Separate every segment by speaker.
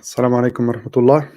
Speaker 1: السلام عليكم ورحمة الله.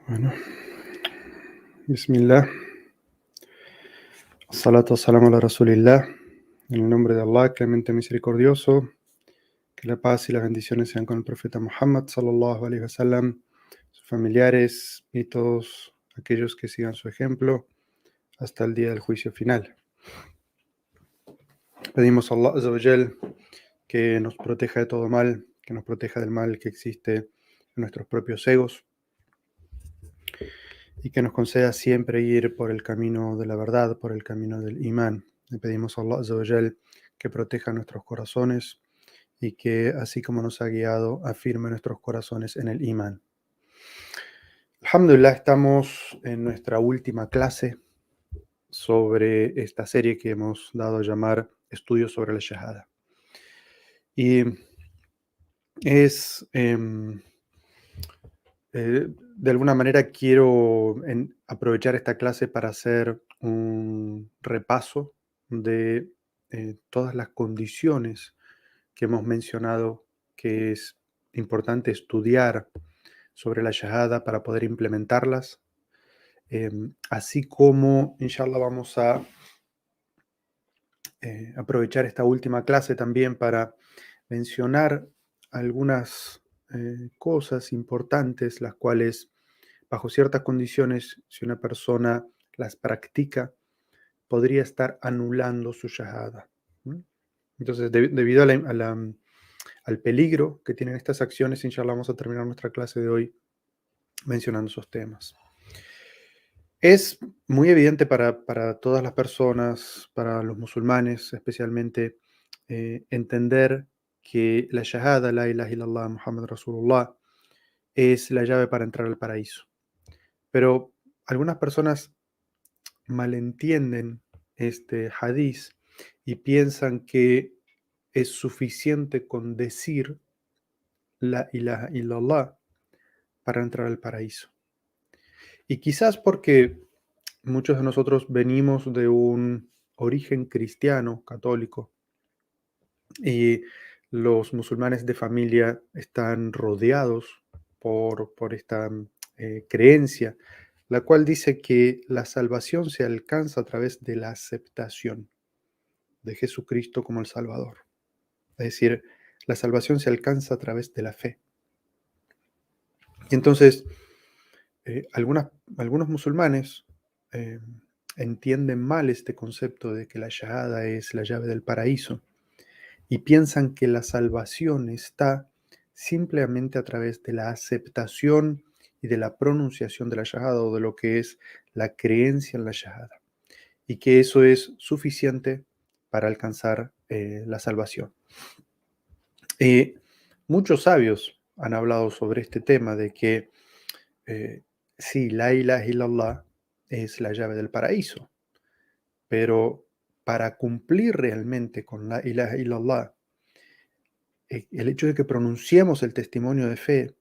Speaker 1: Bueno, Bismillah, salatu wassalamu ala Rasulillah, en el nombre de Allah, clemente misericordioso, que la paz y las bendiciones sean con el profeta Muhammad, sallallahu alaihi wasallam, sus familiares y todos aquellos que sigan su ejemplo hasta el día del juicio final. Pedimos a Allah Azza wa Jal que nos proteja de todo mal, que nos proteja del mal que existe en nuestros propios egos y que nos conceda siempre ir por el camino de la verdad, por el camino del imán. Le pedimos a Allah Azza wa Jal que proteja nuestros corazones y que, así como nos ha guiado, afirme nuestros corazones en el imán. Alhamdulillah, estamos en nuestra última clase sobre esta serie que hemos dado a llamar Estudios sobre la Shahada. Y es, de alguna manera quiero aprovechar esta clase para hacer un repaso de todas las condiciones que hemos mencionado que es importante estudiar sobre la Shahada para poder implementarlas, así como, inshallah, vamos a aprovechar esta última clase también para mencionar algunas cosas importantes, las cuales, bajo ciertas condiciones, si una persona las practica, podría estar anulando su shahada. ¿Mm? Entonces, debido al peligro que tienen estas acciones, inshallah, vamos a terminar nuestra clase de hoy mencionando esos temas. Es muy evidente para todas las personas, para los musulmanes especialmente, entender que la shahada, la ilaha illallah, Muhammad Rasulullah, es la llave para entrar al paraíso. Pero algunas personas malentienden este hadiz y piensan que es suficiente con decir la ilaha illallah para entrar al paraíso. Y quizás porque muchos de nosotros venimos de un origen cristiano, católico, y los musulmanes de familia están rodeados por esta creencia, la cual dice que la salvación se alcanza a través de la aceptación de Jesucristo como el Salvador. Es decir, la salvación se alcanza a través de la fe. Y entonces, algunos musulmanes eh, entienden mal este concepto de que la shahada es la llave del paraíso y piensan que la salvación está simplemente a través de la aceptación y de la pronunciación de la shahada o de lo que es la creencia en la shahada y que eso es suficiente para alcanzar la salvación. Muchos sabios han hablado sobre este tema de que eh, sí, la ilaha illallah es la llave del paraíso, pero para cumplir realmente con la ilaha illallah, el hecho de que pronunciemos el testimonio de fe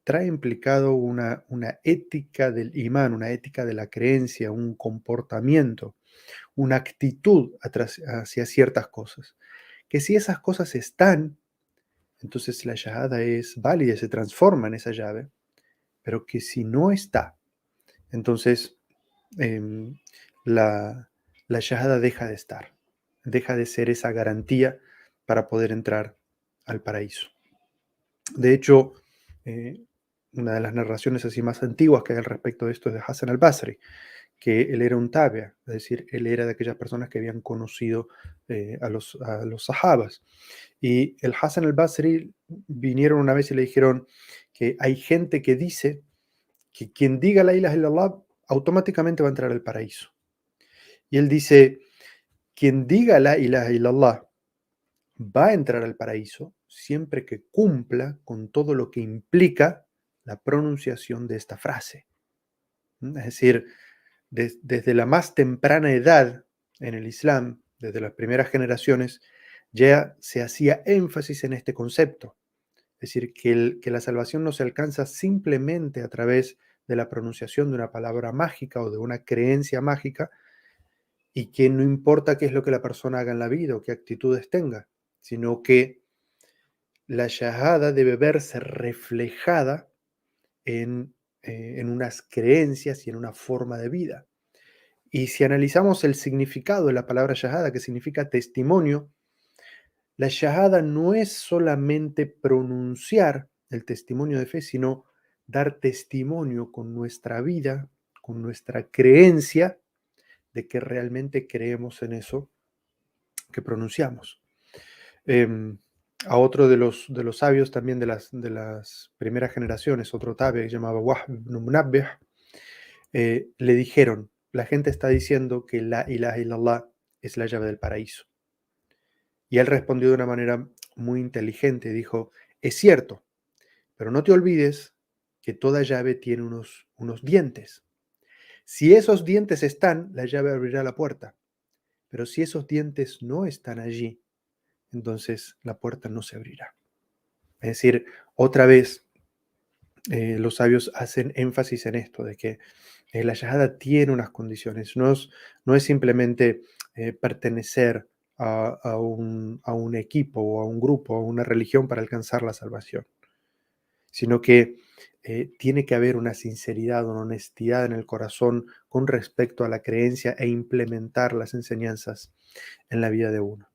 Speaker 1: trae implicado una ética del imán, una ética de la creencia, un comportamiento, una actitud hacia ciertas cosas. Que si esas cosas están, entonces la shahada es válida, se transforma en esa llave, pero que si no está, entonces em, la, la shahada deja de estar, deja de ser esa garantía para poder entrar al paraíso. De hecho, eh, una de las narraciones así más antiguas que hay al respecto de esto es de Hassan al-Basri, que él era un tabia, es decir, él era de aquellas personas que habían conocido a los sahabas. Y el Hassan al-Basri vinieron una vez y le dijeron que hay gente que dice que quien diga la ilaha illallah automáticamente va a entrar al paraíso. Y él dice, quien diga la ilaha illallah va a entrar al paraíso siempre que cumpla con todo lo que implica la pronunciación de esta frase. Es decir, desde la más temprana edad en el Islam, desde las primeras generaciones, ya se hacía énfasis en este concepto. Es decir, que la salvación no se alcanza simplemente a través de la pronunciación de una palabra mágica o de una creencia mágica, y que no importa qué es lo que la persona haga en la vida o qué actitudes tenga, sino que la shahada debe verse reflejada en unas creencias y en una forma de vida. Y si analizamos el significado de la palabra shahada, que significa testimonio, la shahada no es solamente pronunciar el testimonio de fe, sino dar testimonio con nuestra vida, con nuestra creencia de que realmente creemos en eso que pronunciamos. Em, a otro de los sabios también de las primeras generaciones, otro tabi que se llamaba Wahb ibn Munabbih, le dijeron, la gente está diciendo que la ilaha illallah es la llave del paraíso. Y él respondió de una manera muy inteligente, dijo, es cierto, pero no te olvides que toda llave tiene unos dientes. Si esos dientes están, la llave abrirá la puerta, pero si esos dientes no están allí, entonces la puerta no se abrirá. Es decir, otra vez, los sabios hacen énfasis en esto, de que la shahada tiene unas condiciones, no es simplemente pertenecer a un equipo o a un grupo, a una religión para alcanzar la salvación, sino que tiene que haber una sinceridad, una honestidad en el corazón con respecto a la creencia e implementar las enseñanzas en la vida de uno.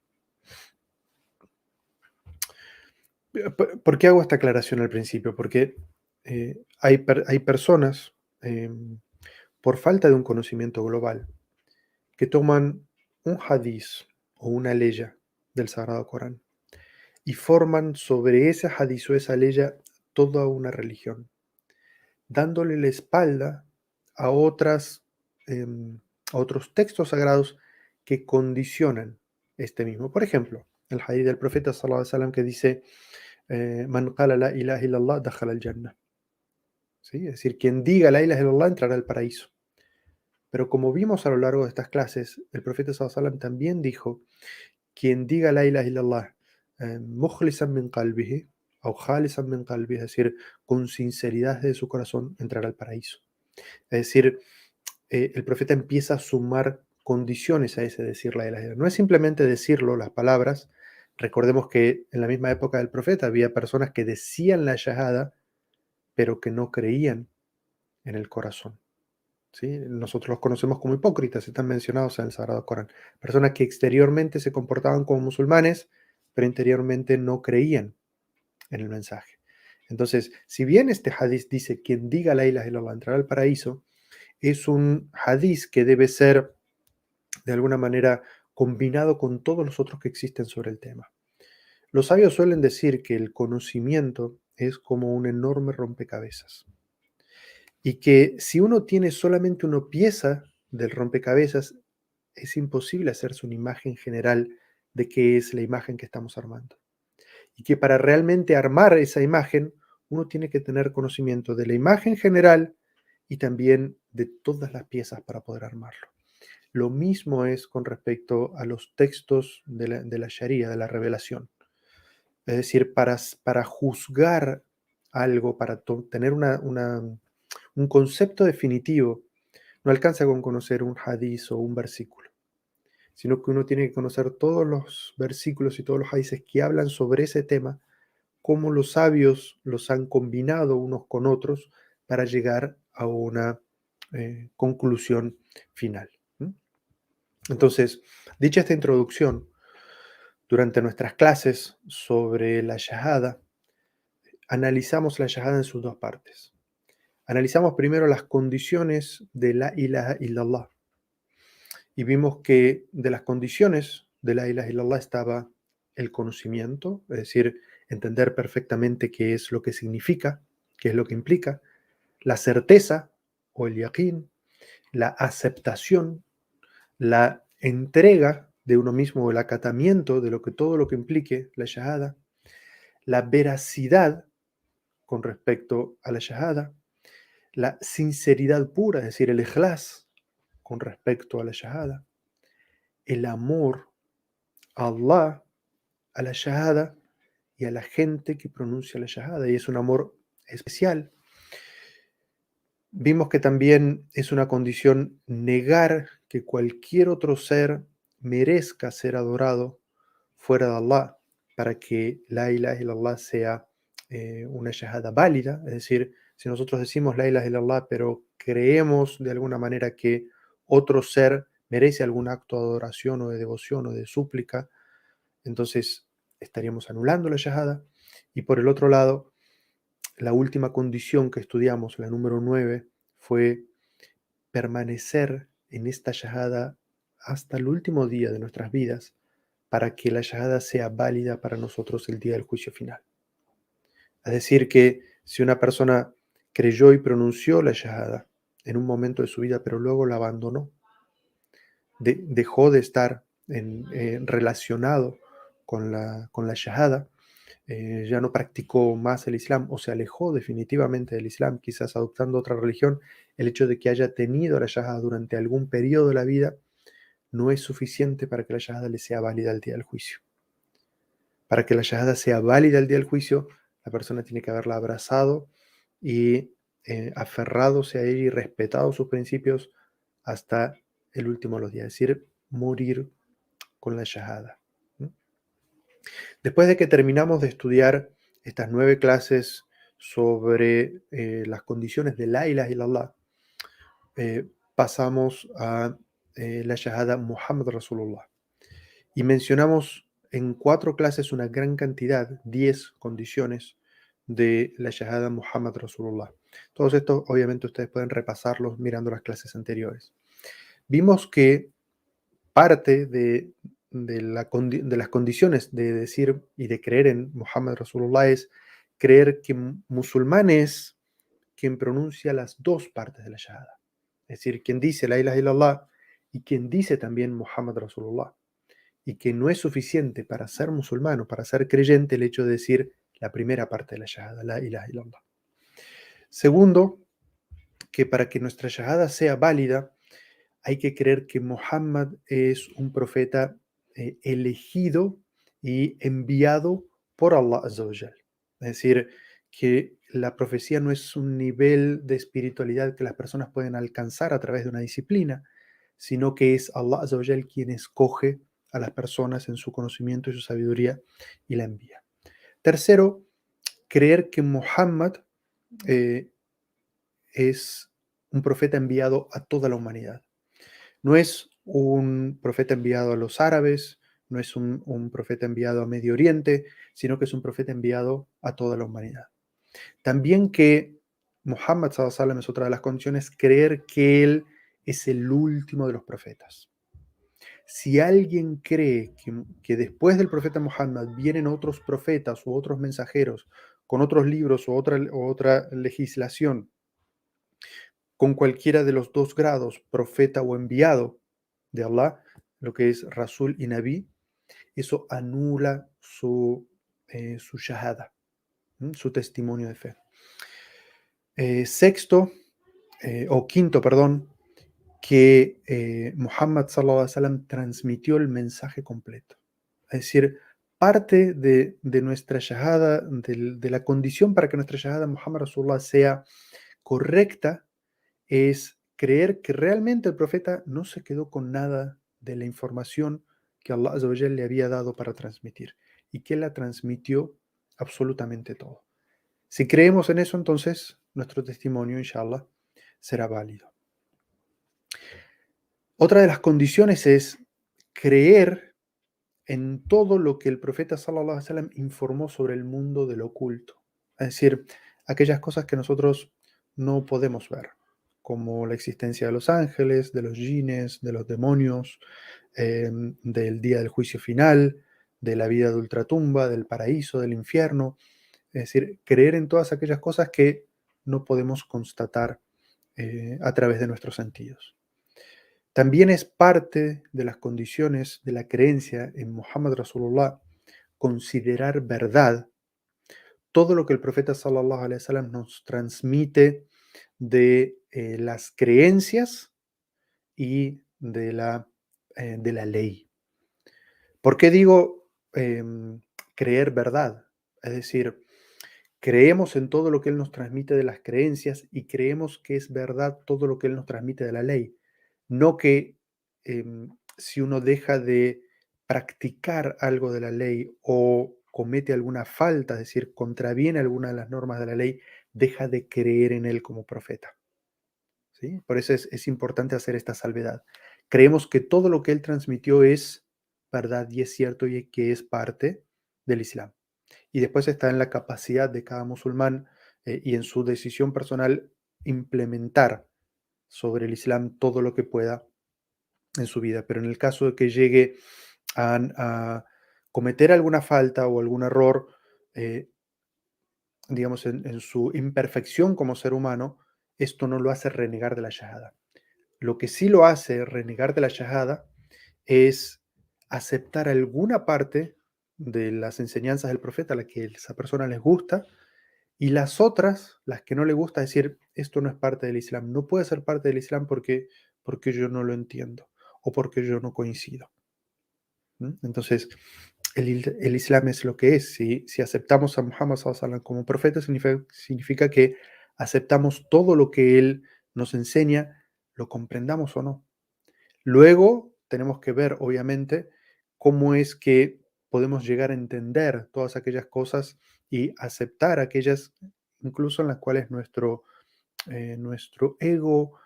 Speaker 1: ¿Por qué hago esta aclaración al principio? Porque hay personas, por falta de un conocimiento global, que toman un hadiz o una leya del Sagrado Corán y forman sobre ese hadiz o esa leya toda una religión, dándole la espalda a em, a otros textos sagrados que condicionan este mismo. Por ejemplo, el hadith del profeta sallallahu alaihi wasallam que dice, Man qala la ilaha illallah dakhala al-jannah. ¿Sí? Es decir, quien diga la ilaha illallah entrará al paraíso. Pero como vimos a lo largo de estas clases, el profeta sallallahu alaihi wasallam también dijo, quien diga la ilaha illallah mukhlisan min qalbihi o khalisan min qalbihi, es decir, con sinceridad de su corazón, entrará al paraíso. Es decir, el profeta empieza a sumar condiciones a ese decir la ilaha illallah. No es simplemente decirlo, las palabras. Recordemos que en la misma época del profeta había personas que decían la shahada, pero que no creían en el corazón. ¿Sí? Nosotros los conocemos como hipócritas, están mencionados en el Sagrado Corán. Personas que exteriormente se comportaban como musulmanes, pero interiormente no creían en el mensaje. Entonces, si bien este hadiz dice, quien diga la ilaha illallah entrará al paraíso, es un hadiz que debe ser, de alguna manera, combinado con todos los otros que existen sobre el tema. Los sabios suelen decir que el conocimiento es como un enorme rompecabezas. Y que si uno tiene solamente una pieza del rompecabezas, es imposible hacerse una imagen general de qué es la imagen que estamos armando. Y que para realmente armar esa imagen, uno tiene que tener conocimiento de la imagen general y también de todas las piezas para poder armarlo. lo mismo es con respecto a los textos de la Sharia, de la revelación. Es decir, para juzgar algo, para tener un concepto definitivo, no alcanza con conocer un hadiz o un versículo, sino que uno tiene que conocer todos los versículos y todos los hadices que hablan sobre ese tema, cómo los sabios los han combinado unos con otros para llegar a una conclusión final. ¿M? Entonces, dicha esta introducción, durante nuestras clases sobre la Shahada, analizamos la Shahada en sus dos partes. Analizamos primero las condiciones de la ilaha illallah y vimos que de las condiciones de la ilaha illallah estaba el conocimiento, es decir, entender perfectamente qué es lo que significa, qué es lo que implica, la certeza o el yaqín, la aceptación, la entrega de uno mismo, el acatamiento de todo lo que implique la shahada, la veracidad con respecto a la shahada, la sinceridad pura, es decir, el ikhlas con respecto a la shahada, el amor a Allah, a la shahada y a la gente que pronuncia la shahada, y es un amor especial. Vimos que también es una condición negar que cualquier otro ser merezca ser adorado fuera de Allah para que la ilaha illallah sea una shahada válida. Es decir, si nosotros decimos la ilaha illallah, pero creemos de alguna manera que otro ser merece algún acto de adoración o de devoción o de súplica, entonces estaríamos anulando la shahada. Y por el otro lado, la última condición que estudiamos, la número 9, fue permanecer en esta shahada hasta el último día de nuestras vidas para que la shahada sea válida para nosotros el día del juicio final. Es decir, que si una persona creyó y pronunció la shahada en un momento de su vida, pero luego la abandonó, dejó de estar relacionado con la shahada, ya no practicó más el Islam o se alejó definitivamente del Islam, quizás adoptando otra religión, el hecho de que haya tenido la shahada durante algún periodo de la vida no es suficiente para que la shahada le sea válida el día del juicio. Para que la shahada sea válida el día del juicio, la persona tiene que haberla abrazado y aferradose a ella y respetado sus principios hasta el último de los días, es decir, morir con la shahada. ¿No? Después de que terminamos de estudiar estas 9 clases sobre las condiciones de la ilaha illallah, pasamos a la shahada Muhammad Rasulullah. Y mencionamos en 4 clases una gran cantidad, 10 condiciones de la shahada Muhammad Rasulullah. Todos estos, obviamente, ustedes pueden repasarlos mirando las clases anteriores. Vimos que parte de las condiciones de decir y de creer en Muhammad Rasulullah es creer que musulmán es quien pronuncia las dos partes de la shahada. Es decir, quien dice la ilaha illallah y quien dice también Muhammad Rasulullah. Y que no es suficiente para ser musulmán o para ser creyente el hecho de decir la primera parte de la shahada, la ilaha illallah. Segundo, que para que nuestra shahada sea válida, hay que creer que Muhammad es un profeta elegido y enviado por Allah Azza wa Jal. Es decir, que la profecía no es un nivel de espiritualidad que las personas pueden alcanzar a través de una disciplina, sino que es Allah Azza wa Jal quien escoge a las personas en su conocimiento y su sabiduría y la envía. Tercero, creer que Muhammad eh, es un profeta enviado a toda la humanidad. No es un profeta enviado a los árabes, no es un profeta enviado a Medio Oriente, sino que es un profeta enviado a toda la humanidad. También que Muhammad sallallahu alaihi wasallam es otra de las condiciones, creer que él es el último de los profetas. Si alguien cree que después del profeta Muhammad vienen otros profetas u otros mensajeros con otros libros o otra legislación, con cualquiera de los dos grados, profeta o enviado de Allah, lo que es Rasul y Nabi, eso anula su shahada, su testimonio de fe. Quinto, perdón, que Muhammad sallallahu alaihi wasallam transmitió el mensaje completo. Es decir, parte de nuestra shahada, de la condición para que nuestra shahada Muhammad Rasulullah sea correcta, es creer que realmente el profeta no se quedó con nada de la información que Allah Azza wa Jalla le había dado para transmitir y que la transmitió absolutamente todo. Si creemos en eso, entonces nuestro testimonio, inshallah, será válido. Otra de las condiciones es creer en todo lo que el profeta sallallahu alaihi wasallam informó sobre el mundo del oculto. Es decir, aquellas cosas que nosotros no podemos ver, como la existencia de los ángeles, de los jinnes, de los demonios, del día del juicio final, de la vida de ultratumba, del paraíso, del infierno. Es decir, creer en todas aquellas cosas que no podemos constatar a través de nuestros sentidos. También es parte de las condiciones de la creencia en Muhammad Rasulullah considerar verdad todo lo que el profeta sallallahu alaihi wasallam nos transmite de las creencias y de la ley. ¿Por qué digo creer verdad? Es decir, creemos en todo lo que Él nos transmite de las creencias y creemos que es verdad todo lo que Él nos transmite de la ley. No que si uno deja de practicar algo de la ley o comete alguna falta, es decir, contraviene alguna de las normas de la ley, deja de creer en Él como profeta. ¿Sí? Por eso es importante hacer esta salvedad. Creemos que todo lo que Él transmitió es verdad y es cierto y que es parte del Islam. Y después está en la capacidad de cada musulmán y en su decisión personal implementar sobre el Islam todo lo que pueda en su vida. Pero en el caso de que llegue a cometer alguna falta o algún error, eh, digamos, en su imperfección como ser humano, esto no lo hace renegar de la shahada. Lo que sí lo hace renegar de la shahada es aceptar alguna parte de las enseñanzas del profeta a la que a esa persona les gusta y las otras, las que no le gusta, decir, esto no es parte del Islam, no puede ser parte del Islam porque yo no lo entiendo o porque yo no coincido. Entonces, el Islam es lo que es. Si aceptamos a Muhammad sallallahu alaihi wasallam como profeta, significa que aceptamos todo lo que él nos enseña, lo comprendamos o no. Luego tenemos que ver, obviamente, cómo es que podemos llegar a entender todas aquellas cosas y aceptar aquellas, incluso en las cuales nuestro ego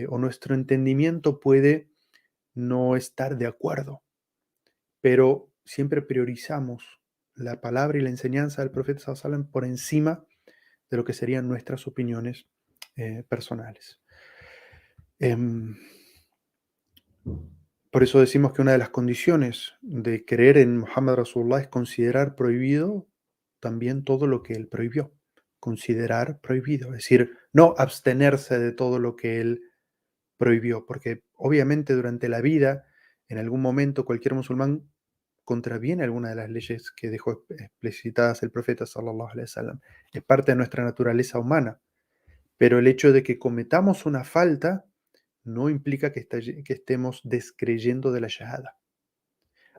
Speaker 1: o nuestro entendimiento puede no estar de acuerdo, pero siempre priorizamos la palabra y la enseñanza del profeta sallallahu alaihi wasallam por encima de lo que serían nuestras opiniones personales. Em, Por eso decimos que una de las condiciones de creer en Muhammad Rasulullah es considerar prohibido también todo lo que él prohibió. Considerar prohibido, es decir, no abstenerse de todo lo que él prohibió, porque obviamente durante la vida, en algún momento, cualquier musulmán contraviene alguna de las leyes que dejó explicitadas el profeta sallallahu alaihi wasallam. Es parte de nuestra naturaleza humana, pero el hecho de que cometamos una falta no implica que estemos descreyendo de la shahada.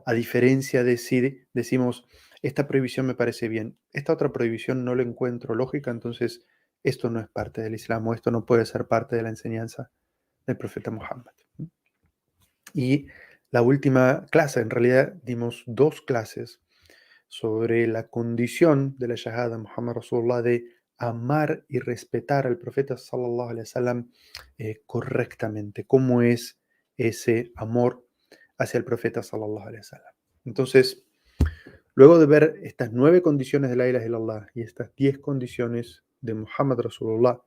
Speaker 1: A diferencia de si decimos, esta prohibición me parece bien, esta otra prohibición no le encuentro lógica, entonces esto no es parte del Islam o esto no puede ser parte de la enseñanza del profeta Muhammad. Y la última clase, en realidad dimos dos clases sobre la condición de la shahada Muhammad Rasulullah de amar y respetar al profeta sallallahu alaihi wasallam correctamente. ¿Cómo es ese amor hacia el profeta sallallahu alaihi wasallam? Entonces, luego de ver estas 9 condiciones de la ilaha illallah y estas 10 condiciones de Muhammad Rasulullah,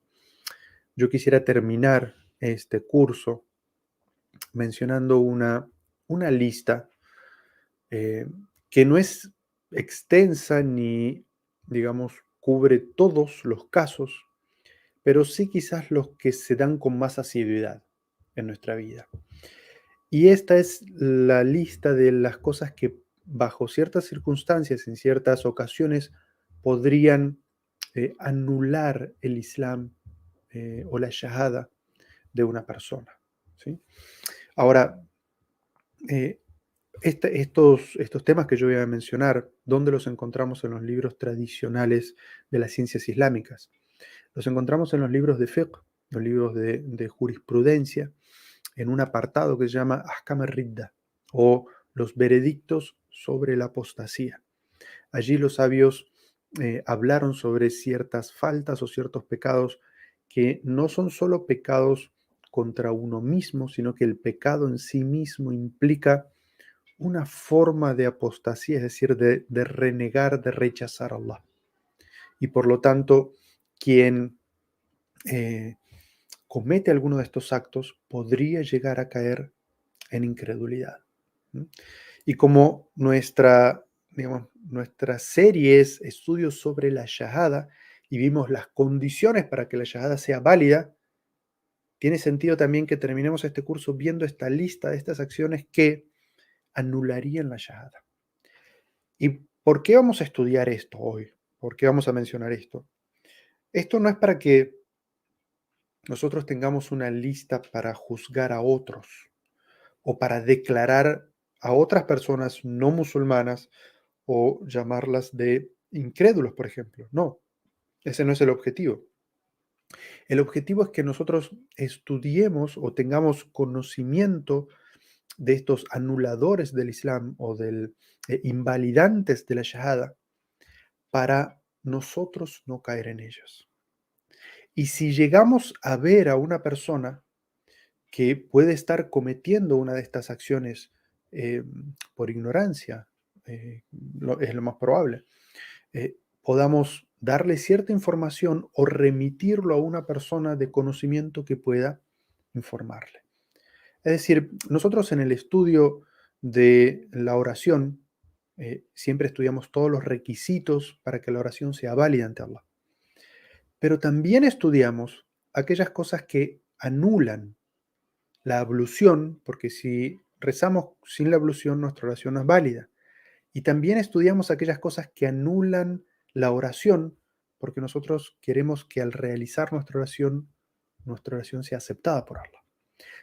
Speaker 1: yo quisiera terminar este curso mencionando una lista eh, que no es extensa ni, digamos, cubre todos los casos, pero sí quizás los que se dan con más asiduidad en nuestra vida. Y esta es la lista de las cosas que bajo ciertas circunstancias, en ciertas ocasiones, podrían anular el Islam o la Shahada de una persona. ¿sí? Ahora, eh, estos temas que yo voy a mencionar, ¿dónde los encontramos en los libros tradicionales de las ciencias islámicas? Los encontramos en los libros de fiqh, los libros de jurisprudencia, en un apartado que se llama Ahkam al-Ridda, o los veredictos sobre la apostasía. Allí los sabios hablaron sobre ciertas faltas o ciertos pecados que no son solo pecados contra uno mismo, sino que el pecado en sí mismo implica una forma de apostasía, es decir, de renegar, de rechazar a Allah. Y por lo tanto, quien eh, comete alguno de estos actos podría llegar a caer en incredulidad. ¿Mm? Y como nuestra serie es estudios sobre la shahada y vimos las condiciones para que la shahada sea válida, tiene sentido también que terminemos este curso viendo esta lista de estas acciones que anularían la shahada. ¿Y por qué vamos a estudiar esto hoy? ¿Por qué vamos a mencionar esto? Esto no es para que nosotros tengamos una lista para juzgar a otros o para declarar a otras personas no musulmanas o llamarlas de incrédulos, por ejemplo. No, ese no es el objetivo. El objetivo es que nosotros estudiemos o tengamos conocimiento de estos anuladores del Islam o del invalidantes de la Shahada para nosotros no caer en ellos. Y si llegamos a ver a una persona que puede estar cometiendo una de estas acciones eh, por ignorancia, es lo más probable, podamos darle cierta información o remitirlo a una persona de conocimiento que pueda informarle. Es decir, nosotros en el estudio de la oración siempre estudiamos todos los requisitos para que la oración sea válida ante Allah. Pero también estudiamos aquellas cosas que anulan la ablución, porque si rezamos sin la ablución, nuestra oración no es válida. Y también estudiamos aquellas cosas que anulan la oración, porque nosotros queremos que al realizar nuestra oración sea aceptada por Allah.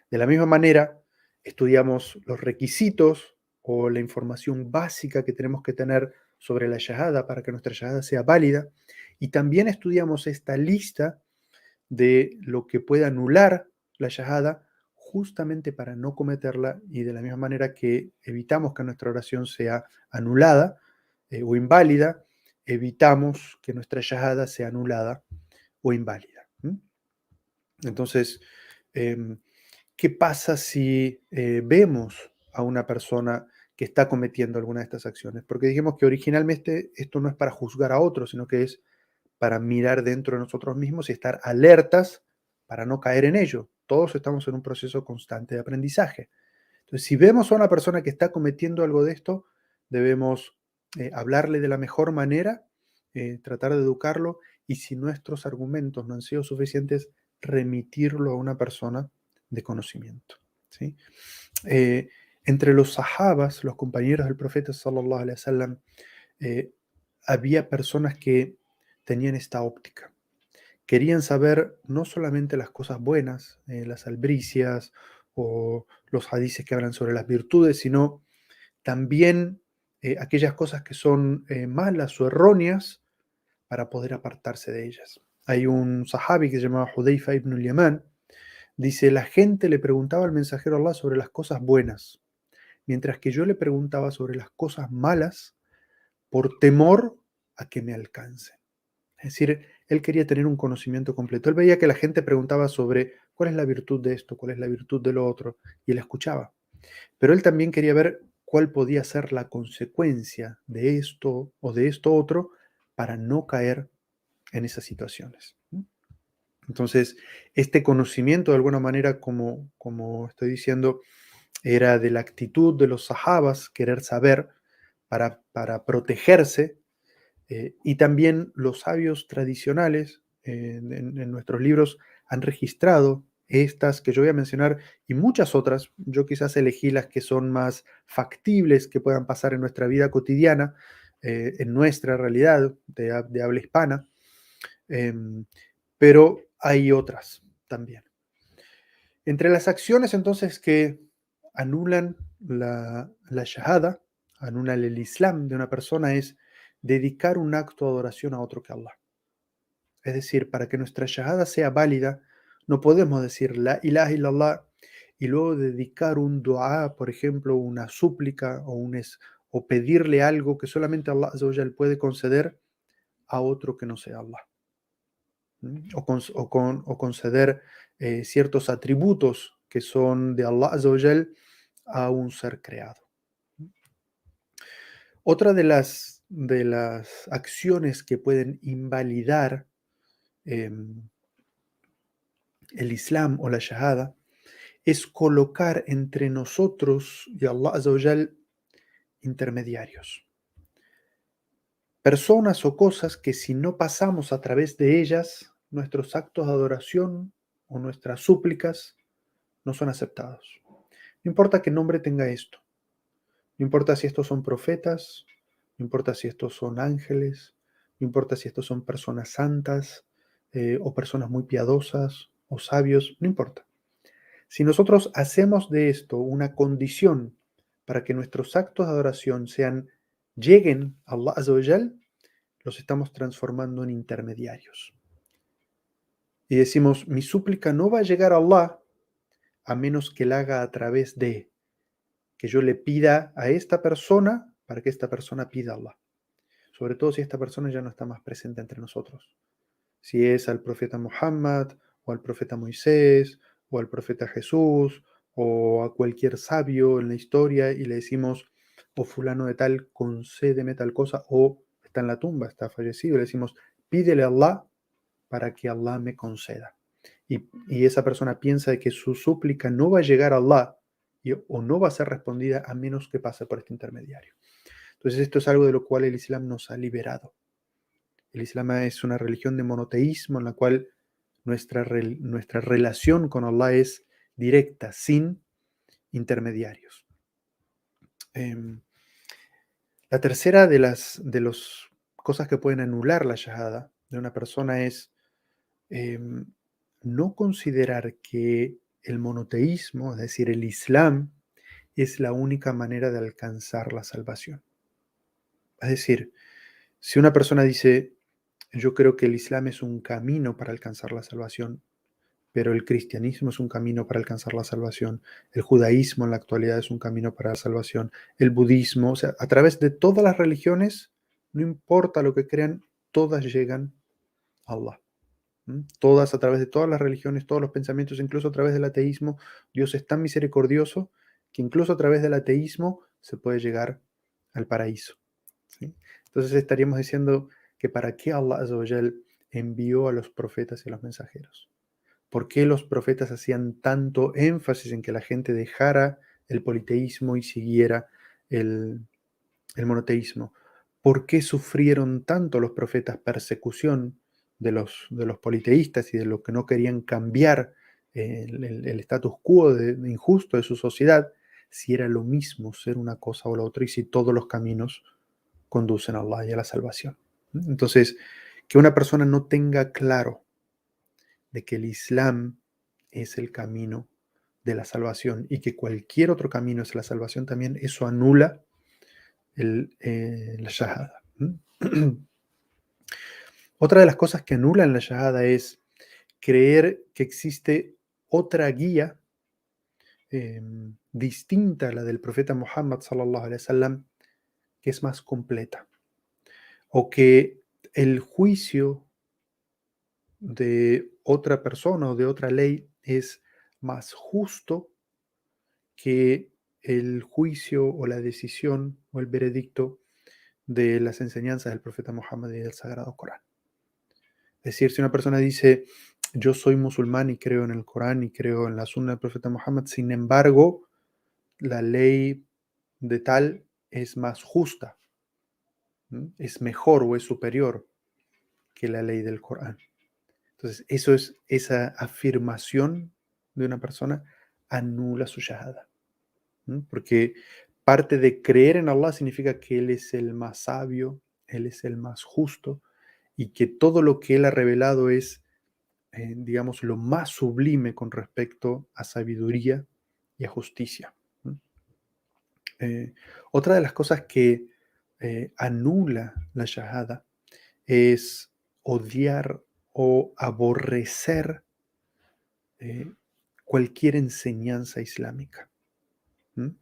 Speaker 1: De la misma manera, estudiamos los requisitos o la información básica que tenemos que tener sobre la shahada para que nuestra shahada sea válida. Y también estudiamos esta lista de lo que puede anular la shahada justamente para no cometerla y de la misma manera que evitamos que nuestra oración sea anulada o inválida, evitamos que nuestra shahada sea anulada o inválida. Entonces, em, ¿qué pasa si vemos a una persona que está cometiendo alguna de estas acciones? Porque dijimos que originalmente esto no es para juzgar a otros, sino que es para mirar dentro de nosotros mismos y estar alertas para no caer en ello. Todos estamos en un proceso constante de aprendizaje. Entonces, si vemos a una persona que está cometiendo algo de esto, debemos hablarle de la mejor manera, tratar de educarlo y si nuestros argumentos no han sido suficientes, remitirlo a una persona de conocimiento. ¿Sí? Eh, Entre los sahabas, los compañeros del profeta sallallahu alaihi wasallam, eh, había personas que tenían esta óptica. Querían saber no solamente las cosas buenas, las albricias o los hadices que hablan sobre las virtudes, sino también aquellas cosas que son malas o erróneas para poder apartarse de ellas. Hay un sahabi que se llamaba Hudayfa ibn al-Yaman, dice, la gente le preguntaba al mensajero de Allah sobre las cosas buenas, mientras que yo le preguntaba sobre las cosas malas por temor a que me alcancen. Es decir, él quería tener un conocimiento completo. Él veía que la gente preguntaba sobre cuál es la virtud de esto, cuál es la virtud de lo otro, y él escuchaba. Pero él también quería ver cuál podía ser la consecuencia de esto o de esto otro para no caer en esas situaciones. Entonces, este conocimiento, de alguna manera, como estoy diciendo, era de la actitud de los sahabas, querer saber para protegerse, y también los sabios tradicionales en nuestros libros han registrado estas que yo voy a mencionar y muchas otras. Yo quizás elegí las que son más factibles que puedan pasar en nuestra vida cotidiana, en nuestra realidad de habla hispana, em, pero hay otras también. Entre las acciones entonces que anulan la shahada, anulan el islam de una persona es dedicar un acto de adoración a otro que Allah. Es decir, para que nuestra shahada sea válida, no podemos decir la ilaha illallah y luego dedicar un dua, por ejemplo, una súplica o pedirle algo que solamente Allah Azza wa Jal puede conceder a otro que no sea Allah. O conceder ciertos atributos que son de Allah Azza wa Jal a un ser creado. Otra de las acciones que pueden invalidar em, el Islam o la Shahada es colocar entre nosotros y Allah Azza wa Jal intermediarios. Personas o cosas que si no pasamos a través de ellas, nuestros actos de adoración o nuestras súplicas no son aceptados. No importa qué nombre tenga esto. No importa si estos son profetas, no importa si estos son ángeles, no importa si estos son personas santas o personas muy piadosas o sabios, no importa. Si nosotros hacemos de esto una condición para que nuestros actos de adoración lleguen a Allah Azza wa Jal, los estamos transformando en intermediarios. Y decimos, mi súplica no va a llegar a Allah a menos que la haga a través de que yo le pida a esta persona para que esta persona pida a Allah. Sobre todo si esta persona ya no está más presente entre nosotros. Si es al profeta Muhammad, o al profeta Moisés, o al profeta Jesús, o a cualquier sabio en la historia y le decimos, o fulano de tal, concédeme tal cosa, o está en la tumba, está fallecido, y le decimos, pídele a Allah para que Allah me conceda. Y esa persona piensa de que su súplica no va a llegar a Allah o no va a ser respondida a menos que pase por este intermediario. Entonces esto es algo de lo cual el Islam nos ha liberado. El Islam es una religión de monoteísmo en la cual nuestra relación con Allah es directa, sin intermediarios. La tercera de las cosas que pueden anular la shahada de una persona es no considerar que el monoteísmo, es decir, el Islam, es la única manera de alcanzar la salvación. Es decir, si una persona dice, yo creo que el Islam es un camino para alcanzar la salvación, pero el cristianismo es un camino para alcanzar la salvación, el judaísmo en la actualidad es un camino para la salvación, el budismo, o sea, a través de todas las religiones, no importa lo que crean, todas llegan a Allah. Todas, a través de todas las religiones, todos los pensamientos, incluso a través del ateísmo, Dios es tan misericordioso que incluso a través del ateísmo se puede llegar al paraíso. ¿Sí? Entonces estaríamos diciendo que para qué Allah Azza wa Jal envió a los profetas y a los mensajeros. ¿Por qué los profetas hacían tanto énfasis en que la gente dejara el politeísmo y siguiera el, el monoteísmo? ¿Por qué sufrieron tanto los profetas persecución de los politeístas y de los que no querían cambiar el status quo injusto de su sociedad, si era lo mismo ser una cosa o la otra y si todos los caminos conducen a Allah y a la salvación? Entonces, que una persona no tenga claro de que el Islam es el camino de la salvación y que cualquier otro camino es la salvación también, eso anula la shahada. Otra de las cosas que anulan la shahada es creer que existe otra guía distinta a la del profeta Muhammad sallallahu alaihi wasallam, que es más completa, o que el juicio de otra persona o de otra ley es más justo que el juicio o la decisión o el veredicto de las enseñanzas del profeta Muhammad y del Sagrado Corán. Es decir, si una persona dice, yo soy musulmán y creo en el Corán y creo en la sunna del profeta Muhammad, sin embargo, la ley de tal es más justa, es mejor o es superior que la ley del Corán. Entonces, esa afirmación de una persona anula su shahada. Porque parte de creer en Allah significa que Él es el más sabio, Él es el más justo y que todo lo que Él ha revelado es digamos, lo más sublime con respecto a sabiduría y a justicia. ¿M? Eh, Otra de las cosas que anula la shahada es odiar o aborrecer eh, cualquier enseñanza islámica. ¿M?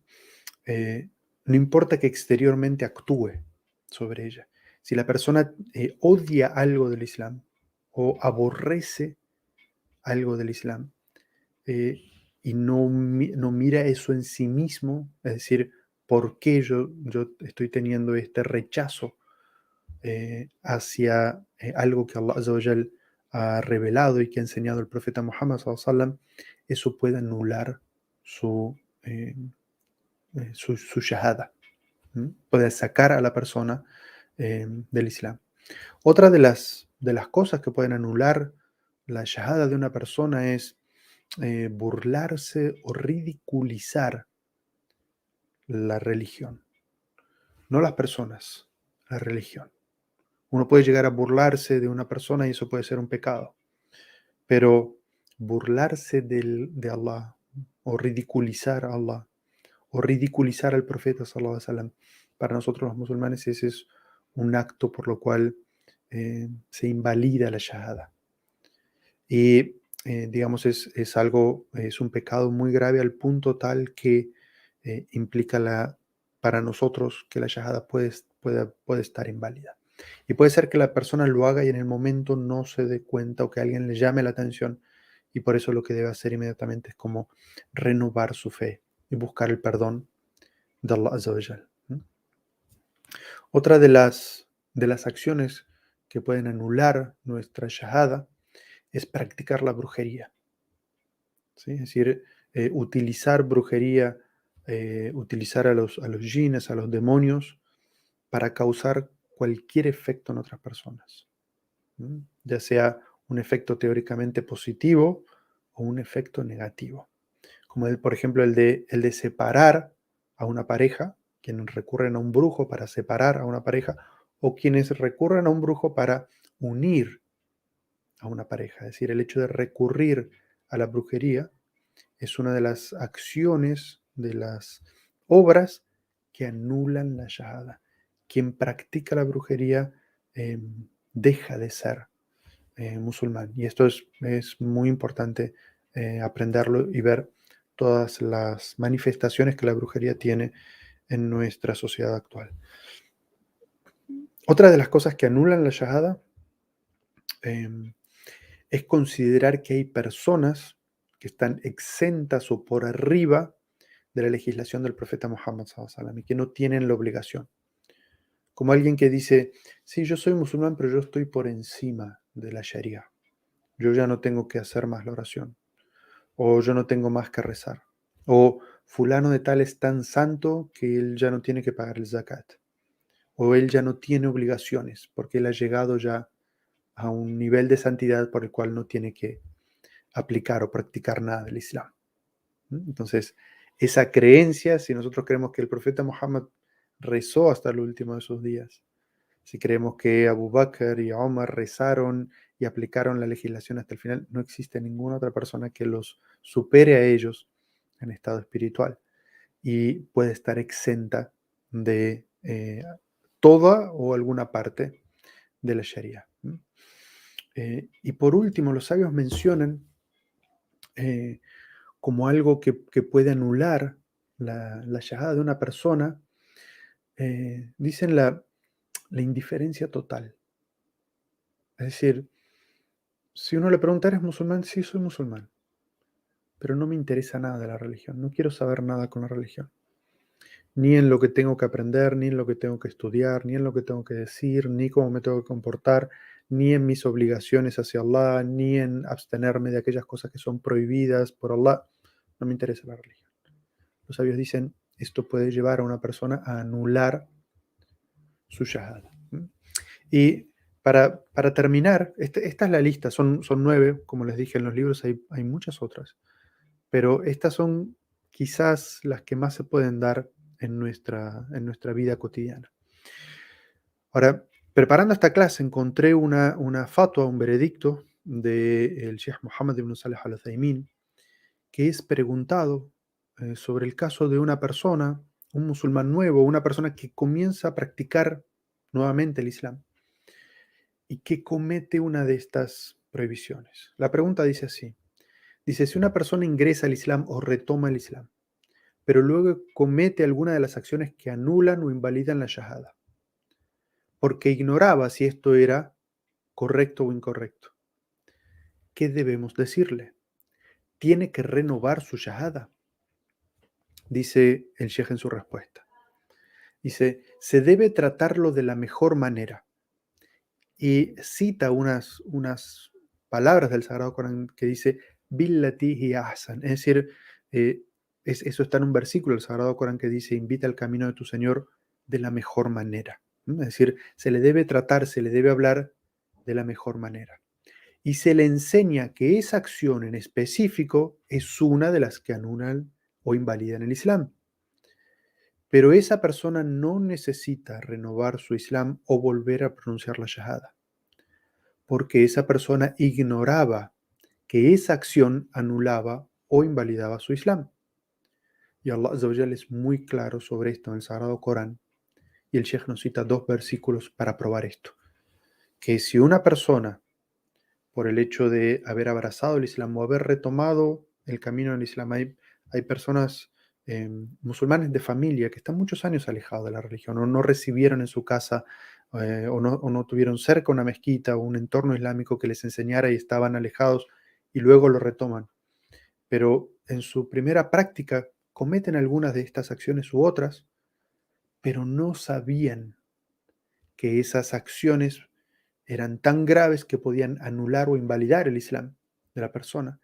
Speaker 1: Eh, no importa que exteriormente actúe sobre ella. Si la persona odia algo del Islam o aborrece algo del Islam eh, y no mira eso en sí mismo, es decir, ¿por qué yo estoy teniendo este rechazo hacia algo que Allah Azza wa Jal ha revelado y que ha enseñado el profeta Muhammad sallallahu alaihi wasallam? Eso puede anular su, su shahada. Puede sacar a la persona del Islam. Otra de las cosas que pueden anular la shahada de una persona es burlarse o ridiculizar la religión. No las personas, la religión. Uno puede llegar a burlarse de una persona y eso puede ser un pecado, pero burlarse de Allah o ridiculizar a Allah o ridiculizar al profeta sallallahu alaihi wasallam, para nosotros los musulmanes ese es un acto por lo cual se invalida la shahada. Y digamos, es algo, es un pecado muy grave al punto tal que implica para nosotros que la shahada puede estar inválida. Y puede ser que la persona lo haga y en el momento no se dé cuenta o que alguien le llame la atención. Y por eso lo que debe hacer inmediatamente es como renovar su fe y buscar el perdón de Allah Azza wa Jal. Otra de las acciones que pueden anular nuestra shahada es practicar la brujería. ¿Sí? Es decir, utilizar brujería, utilizar a los jinnes, a los demonios, para causar cualquier efecto en otras personas. Ya sea un efecto teóricamente positivo o un efecto negativo. Como por ejemplo el de separar a una pareja, quienes recurren a un brujo para separar a una pareja, o quienes recurren a un brujo para unir a una pareja. Es decir, el hecho de recurrir a la brujería es una de las acciones, de las obras que anulan la shahada. Quien practica la brujería eh, deja de ser musulmán. Y esto es muy importante aprenderlo y ver todas las manifestaciones que la brujería tiene en nuestra sociedad actual. Otra de las cosas que anulan la shahada eh, es considerar que hay personas que están exentas o por arriba de la legislación del profeta Muhammad sallallahu alaihi wasallam y que no tienen la obligación. Como alguien que dice, sí, yo soy musulmán, pero yo estoy por encima de la Sharia. Yo ya no tengo que hacer más la oración. O yo no tengo más que rezar. O fulano de tal es tan santo que él ya no tiene que pagar el zakat. O él ya no tiene obligaciones porque él ha llegado ya a un nivel de santidad por el cual no tiene que aplicar o practicar nada del Islam. Entonces, esa creencia, si nosotros creemos que el profeta Muhammad rezó hasta el último de sus días, si creemos que Abu Bakr y Omar rezaron y aplicaron la legislación hasta el final, no existe ninguna otra persona que los supere a ellos en estado espiritual y puede estar exenta de toda o alguna parte de la Sharia. Y por último, los sabios mencionan eh, como algo que puede anular la shahada de una persona, dicen la indiferencia total. Es decir, si uno le pregunta, ¿eres musulmán? Sí, soy musulmán, pero no me interesa nada de la religión, no quiero saber nada con la religión, ni en lo que tengo que aprender, ni en lo que tengo que estudiar, ni en lo que tengo que decir, ni cómo me tengo que comportar, ni en mis obligaciones hacia Allah, ni en abstenerme de aquellas cosas que son prohibidas por Allah, no me interesa la religión. Los sabios dicen, esto puede llevar a una persona a anular su shahada. Y para terminar, esta es la lista, son 9, como les dije en los libros, hay muchas otras, pero estas son quizás las que más se pueden dar en nuestra vida cotidiana. Ahora, preparando esta clase encontré una fatua, un veredicto del Sheikh Muhammad ibn Salih al-Uthaymin, que es preguntado sobre el caso de una persona, un musulmán nuevo, una persona que comienza a practicar nuevamente el Islam y que comete una de estas prohibiciones. La pregunta dice así, dice, si una persona ingresa al Islam o retoma el Islam, pero luego comete alguna de las acciones que anulan o invalidan la shahada, porque ignoraba si esto era correcto o incorrecto, ¿qué debemos decirle? ¿Tiene que renovar su shahada? Dice el sheikh en su respuesta. Dice, se debe tratarlo de la mejor manera. Y cita unas palabras del Sagrado Corán que dice, Billati hi ahsan. Es decir, eh, eso está en un versículo del Sagrado Corán que dice, invita al camino de tu Señor de la mejor manera. Es decir, se le debe tratar, se le debe hablar de la mejor manera. Y se le enseña que esa acción en específico es una de las que anulan o invalidan el Islam. Pero esa persona no necesita renovar su Islam o volver a pronunciar la Shahada, porque esa persona ignoraba que esa acción anulaba o invalidaba su Islam. Y Allah Azza wa Jalla es muy claro sobre esto en el Sagrado Corán, y el Sheikh nos cita dos versículos para probar esto. Que si una persona, por el hecho de haber abrazado el Islam o haber retomado el camino del Islam, hay personas musulmanes de familia que están muchos años alejados de la religión o no recibieron en su casa o no tuvieron cerca una mezquita o un entorno islámico que les enseñara y estaban alejados y luego lo retoman. Pero en su primera práctica cometen algunas de estas acciones u otras, pero no sabían que esas acciones eran tan graves que podían anular o invalidar el Islam de la persona.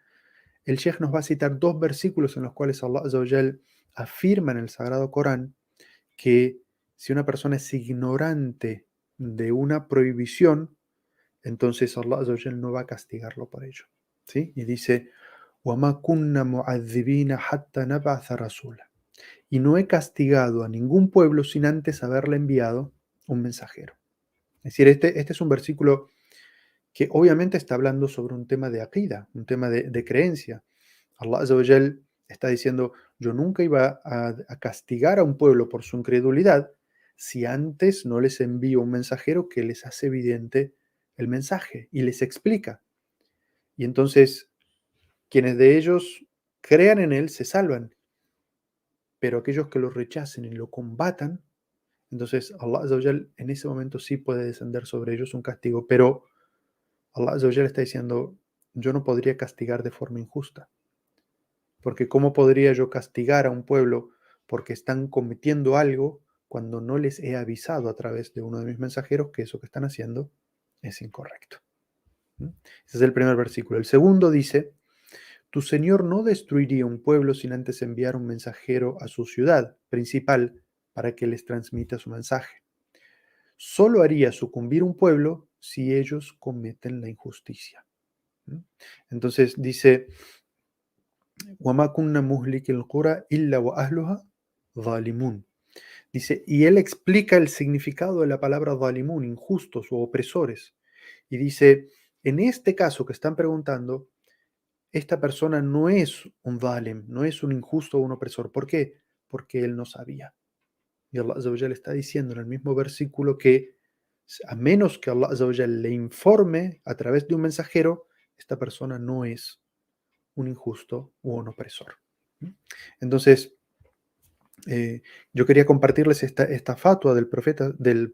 Speaker 1: El Sheikh nos va a citar dos versículos en los cuales Allah Azza wa Jal afirma en el Sagrado Corán que si una persona es ignorante de una prohibición, entonces Allah Azza wa Jal no va a castigarlo por ello. ¿Sí? Y dice, وَمَا كُنَّا مُعَذِّبِينَ حَتَّى نَبْعَثَ رَسُولًا. Y no he castigado a ningún pueblo sin antes haberle enviado un mensajero. Es decir, este es un versículo que obviamente está hablando sobre un tema de aqida, un tema de creencia. Allah Azza wa Jal está diciendo, yo nunca iba a castigar a un pueblo por su incredulidad si antes no les envío un mensajero que les hace evidente el mensaje y les explica. Y entonces, quienes de ellos crean en él se salvan, pero aquellos que lo rechacen y lo combatan, entonces Allah Azza wa Jal en ese momento sí puede descender sobre ellos un castigo, pero Allah Azza wa Jal está diciendo, yo no podría castigar de forma injusta. Porque ¿cómo podría yo castigar a un pueblo porque están cometiendo algo cuando no les he avisado a través de uno de mis mensajeros que eso que están haciendo es incorrecto? ¿Mm? Ese es el primer versículo. El segundo dice, tu Señor no destruiría un pueblo sin antes enviar un mensajero a su ciudad principal para que les transmita su mensaje. Solo haría sucumbir un pueblo si ellos cometen la injusticia. ¿Mm? Entonces dice, وَمَا كُنَّا مُهْلِكِ الْقُرَى إِلَّا وَأَهْلُهَا ظَالِمُونَ. Dice, y él explica el significado de la palabra zalimun, injustos o opresores. Y dice, en este caso que están preguntando, esta persona no es un zalim, no es un injusto o un opresor. ¿Por qué? Porque él no sabía. Y Allah Azza wa Jalla está diciendo en el mismo versículo que a menos que Allah Azza wa Jalla le informe a través de un mensajero, esta persona no es un injusto o un opresor. Entonces, yo quería compartirles esta fatua del profeta, del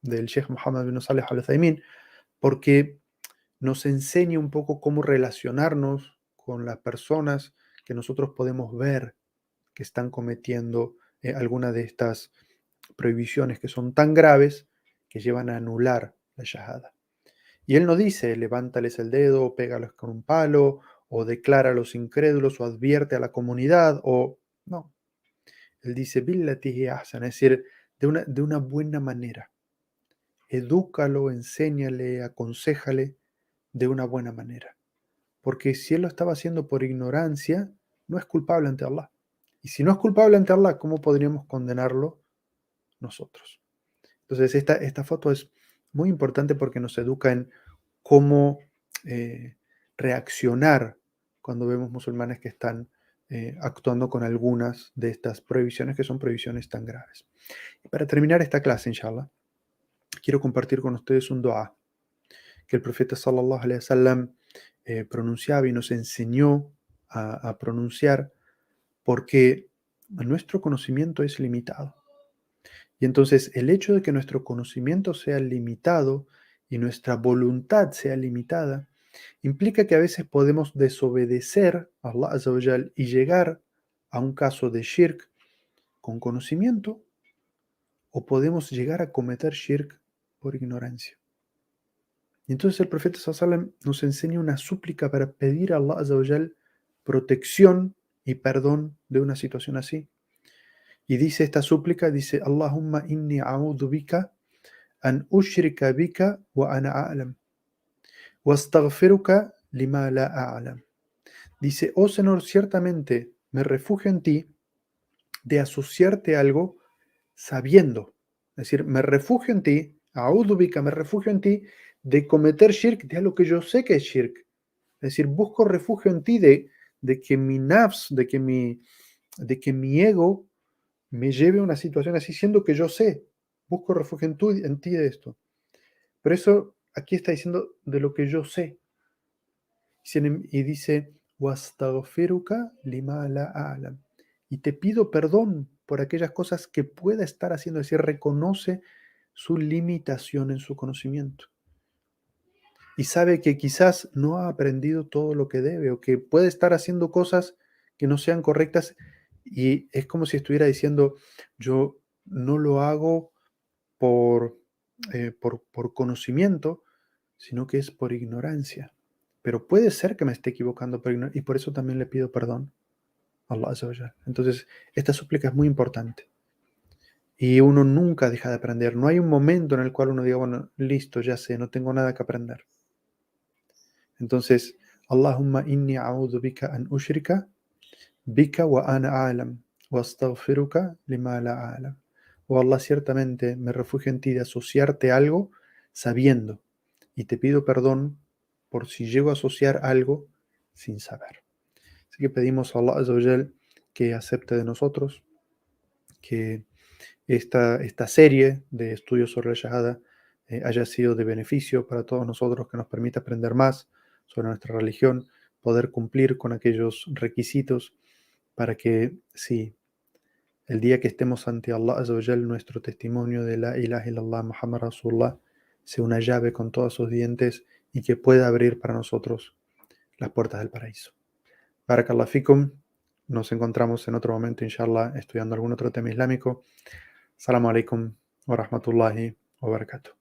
Speaker 1: Sheikh Muhammad bin Salih al-Uthaymin, porque nos enseña un poco cómo relacionarnos con las personas que nosotros podemos ver que están cometiendo alguna de estas prohibiciones que son tan graves que llevan a anular la shahada. Y él no dice, levántales el dedo, o pégalos con un palo, o declara a los incrédulos, o advierte a la comunidad, o no. Él dice, billati hi ahsan, es decir, de una buena manera. Edúcalo, enséñale, aconséjale de una buena manera. Porque si él lo estaba haciendo por ignorancia, no es culpable ante Allah. Y si no es culpable ante Allah, ¿cómo podríamos condenarlo nosotros? Entonces, esta foto es muy importante porque nos educa en cómo reaccionar cuando vemos musulmanes que están actuando con algunas de estas prohibiciones que son prohibiciones tan graves. Y para terminar esta clase, inshallah, quiero compartir con ustedes un dua que el profeta sallallahu alaihi wasallam pronunciaba y nos enseñó a pronunciar, porque nuestro conocimiento es limitado. Y entonces el hecho de que nuestro conocimiento sea limitado y nuestra voluntad sea limitada, implica que a veces podemos desobedecer a Allah Azza wa Jal y llegar a un caso de shirk con conocimiento, o podemos llegar a cometer shirk por ignorancia. Y entonces el profeta sallallahu alaihi wasallam nos enseña una súplica para pedir a Allah Azza wa Jal protección y perdón de una situación así. Y dice esta súplica, dice: Allahumma inni a'udhu bika an ushrika bika wa ana a'lam, wa astaghfiruka lima la a'lam. Dice: oh Señor, ciertamente me refugio en ti de asociarte algo sabiendo. Es decir, me refugio en ti, a'udhu bika, me refugio en ti de cometer shirk, de algo que yo sé que es shirk. Es decir, busco refugio en ti de que mi nafs, de que mi ego me lleve a una situación así, siendo que yo sé. Busco refugio en ti de esto. Pero eso aquí está diciendo de lo que yo sé. Y dice: "Wastaghfiruka lima la a'lam". Y te pido perdón por aquellas cosas que pueda estar haciendo. Es decir, reconoce su limitación en su conocimiento. Y sabe que quizás no ha aprendido todo lo que debe, o que puede estar haciendo cosas que no sean correctas, y es como si estuviera diciendo: yo no lo hago por, por conocimiento, sino que es por ignorancia. Pero puede ser que me esté equivocando por y por eso también le pido perdón a Allah Azza wa Jal. Entonces, esta súplica es muy importante. Y uno nunca deja de aprender. No hay un momento en el cual uno diga: bueno, listo, ya sé, no tengo nada que aprender. Entonces, Allahumma inni a'udhu bika an ushrika bika wa ana a'lam wa astaghfiruka lima la a'lam. Oh Allah, ciertamente me refugio en ti de asociarte algo sabiendo, y te pido perdón por si llego a asociar algo sin saber. Así que pedimos a Allah Azza wa Jal que acepte de nosotros, que esta serie de estudios sobre la Shahada haya sido de beneficio para todos nosotros, que nos permita aprender más sobre nuestra religión, poder cumplir con aquellos requisitos para que, sí, el día que estemos ante Allah Azza wa Jal, nuestro testimonio de la ilaha illallah Muhammad Rasulullah sea una llave con todos sus dientes y que pueda abrir para nosotros las puertas del paraíso. Barakallah fikum. Nos encontramos en otro momento, inshallah, estudiando algún otro tema islámico. Assalamu alaikum wa rahmatullahi wa barakatuh.